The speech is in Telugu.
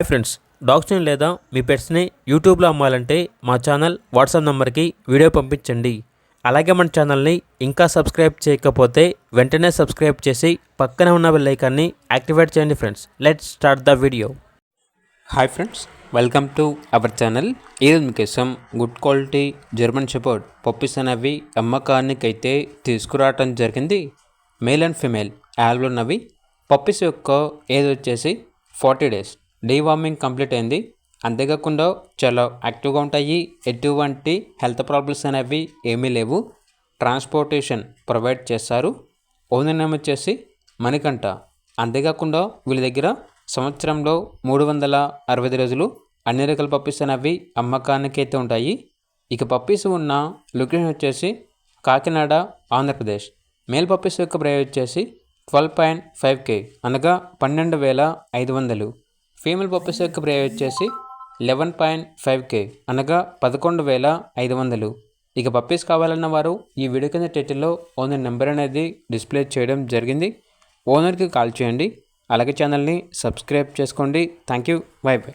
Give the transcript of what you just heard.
హాయ్ ఫ్రెండ్స్, డాగ్స్ని లేదా మీ పెట్స్ని యూట్యూబ్లో అమ్మాలంటే మా ఛానల్ వాట్సాప్ నెంబర్కి వీడియో పంపించండి. అలాగే మన ఛానల్ని ఇంకా సబ్స్క్రైబ్ చేయకపోతే వెంటనే సబ్స్క్రైబ్ చేసి పక్కనే ఉన్న బెల్ ఐకాన్ని యాక్టివేట్ చేయండి. Friends, let's start the video. Hi friends, welcome to our channel. ఈరోజు మీకోసం good quality German shepherd puppies అనేవి అమ్మకానికైతే తీసుకురావటం జరిగింది. మేల్ అండ్ ఫిమేల్ యావ్లు ఉన్నవి. పప్పీస్ యొక్క ఏజ్ వచ్చేసి 40 days. డీవార్మింగ్ కంప్లీట్ అయింది. అంతేకాకుండా చాలా యాక్టివ్గా ఉంటాయి. ఎటువంటి హెల్త్ ప్రాబ్లమ్స్ అనేవి ఏమీ లేవు. ట్రాన్స్పోర్టేషన్ ప్రొవైడ్ చేస్తారు. ఓనర్ నేమ్ వచ్చేసి మణికంఠ. అంతేకాకుండా వీళ్ళ దగ్గర సంవత్సరంలో 365 రోజులు అన్ని రకాల పప్పీస్ అనేవి అమ్మకానికి అయితే ఉంటాయి. ఇక పప్పీస్ ఉన్న లొకేషన్ వచ్చేసి కాకినాడ, ఆంధ్రప్రదేశ్. మేల్ పప్పీస్ యొక్క ప్రైస్ వచ్చేసి 12.5K అనగా 12,500. ఫీమేల్ పప్పీస్ యొక్క ప్రైస్ వచ్చేసి 11.5K అనగా 11,500. ఇక పప్పీస్ కావాలన్న వారు ఈ వీడియో కింద టైటిల్లో ఓనర్ నెంబర్ అనేది డిస్ప్లే చేయడం జరిగింది. ఓనర్కి కాల్ చేయండి. అలాగే ఛానల్ని సబ్స్క్రైబ్ చేసుకోండి. Thank you. By by.